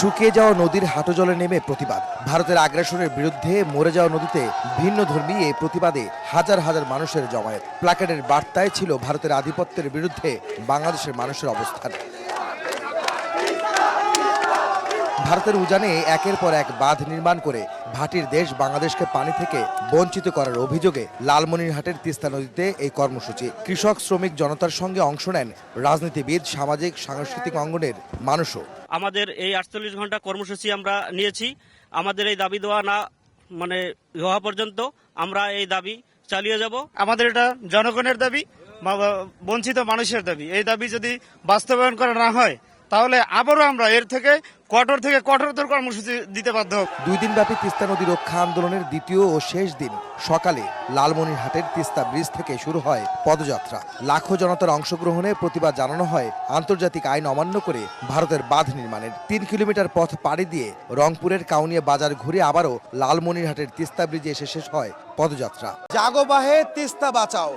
শুকিয়ে যাওয়া নদীর হাঁটু জলে নেমে প্রতিবাদ। ভারতের আগ্রাসনের বিরুদ্ধে মরে যাওয়া নদীতে ভিন্ন ধর্মী এই প্রতিবাদে হাজার হাজার মানুষের জমায়েত। প্ল্যাকার্ডের বার্তায় ছিল ভারতের আধিপত্যের বিরুদ্ধে বাংলাদেশের মানুষের অবস্থান। ভারতের উজানে একের পর এক বাঁধ নির্মাণ করে ভাটির দেশ বাংলাদেশকে পানি থেকে বঞ্চিত করার অভিযোগে লালমনিরহাটের তিস্তা নদীতে এই কর্মসূচি। কৃষক, শ্রমিক জনতার সঙ্গে অংশ নেন রাজনীতিবিদ, সামাজিক সাংস্কৃতিক অঙ্গনের মানুষও। আমাদের এই 48 ঘন্টা কর্মসূচি আমরা নিয়েছি। আমাদের এই দাবি দেওয়া না হওয়া পর্যন্ত আমরা এই দাবি চালিয়ে যাব। আমাদের এটা জনগণের দাবি, বঞ্চিত মানুষের দাবি। এই দাবি যদি বাস্তবায়ন করা না হয় তাহলে আবারও আমরা এর থেকে কঠোরতর কর্মসূচি দিতে বাধ্য হব। 2 দিনব্যাপী তিস্তা নদী রক্ষা আন্দোলনের দ্বিতীয় ও শেষ দিন সকালে লালমনিরহাটের তিস্তা ব্রিজ থেকে শুরু হয় পদযাত্রা। লাখো জনতার অংশগ্রহণে প্রতিবাদ জানানো হয় আন্তর্জাতিক আইন অমান্য করে ভারতের বাঁধ নির্মাণের। 3 কিলোমিটার পথ পাড়ি দিয়ে রংপুরের কাউনিয়া বাজার ঘুরে আবারও লালমনিরহাটের তিস্তা ব্রিজে এসে শেষ হয় পদযাত্রা। জাগো বাহে তিস্তা বাঁচাও,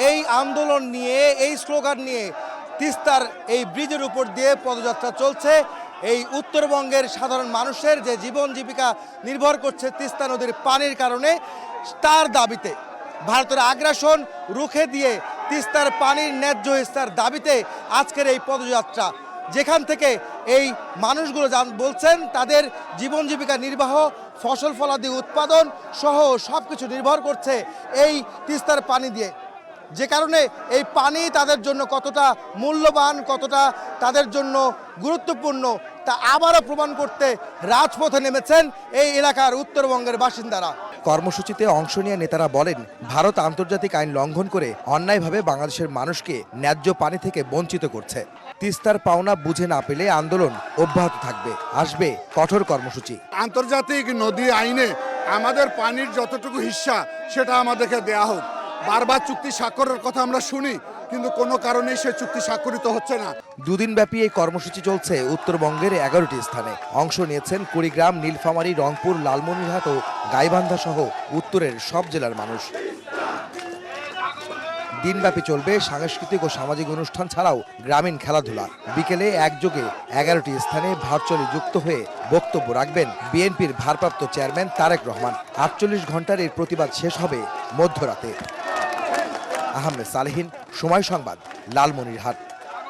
এই আন্দোলন নিয়ে, এই স্লোগান নিয়ে তিস্তার এই ব্রিজের উপর দিয়ে পদযাত্রা চলছে। এই উত্তরবঙ্গের সাধারণ মানুষের যে জীবন জীবিকা নির্ভর করছে তিস্তা নদীর পানির কারণে, তার দাবিতে ভারতের আগ্রাসন রুখে দিয়ে তিস্তার পানির ন্যায্য হিস্সার দাবিতে আজকের এই পদযাত্রা, যেখান থেকে এই মানুষগুলো বলছেন তাদের জীবন জীবিকা নির্বাহ, ফসল ফলাদি উৎপাদন সহ সব কিছু নির্ভর করছে এই তিস্তার পানি দিয়ে। যে কারণে এই পানি তাদের জন্য কতটা মূল্যবান, কতটা তাদের জন্য গুরুত্বপূর্ণ তা আবারও প্রমাণ করতে রাজপথে নেমেছেন এই এলাকার উত্তরবঙ্গের বাসিন্দারা। কর্মসূচিতে অংশ নিয়ে নেতারা বলেন, ভারত আন্তর্জাতিক আইন লঙ্ঘন করে অন্যায়ভাবে বাংলাদেশের মানুষকে ন্যায্য পানি থেকে বঞ্চিত করছে। তিস্তার পাওনা বুঝে না পেলে আন্দোলন অব্যাহত থাকবে, আসবে কঠোর কর্মসূচি। আন্তর্জাতিক নদী আইনে আমাদের পানির যতটুকু হিস্সা সেটা আমাদেরকে দেয়া হোক। বারবার চুক্তি স্বাক্ষরের কথা আমরা শুনি, কিন্তু কোনো কারণেই সে চুক্তি স্বাক্ষরিত হচ্ছে না। 2 দিনব্যাপী এই কর্মসূচি চলছে উত্তরবঙ্গের 11টি স্থানে। অংশ নিয়েছেন কুড়িগ্রাম, নীলফামারী, রংপুর, লালমনিরহাট ও গাইবান্ধা সহ উত্তরের সব জেলার মানুষ। দিনব্যাপী চলবে সাংস্কৃতিক ও সামাজিক অনুষ্ঠান ছাড়াও গ্রামীণ খেলাধুলা। বিকেলে একযোগে 11টি স্থানে ভার্চুয়ালি যুক্ত হয়ে বক্তব্য রাখবেন বিএনপির ভারপ্রাপ্ত চেয়ারম্যান তারেক রহমান। 48 ঘন্টার এই প্রতিবাদ শেষ হবে মধ্যরাতে। আহমেদ সালেহীন, সময় সংবাদ, লালমনিরহাট।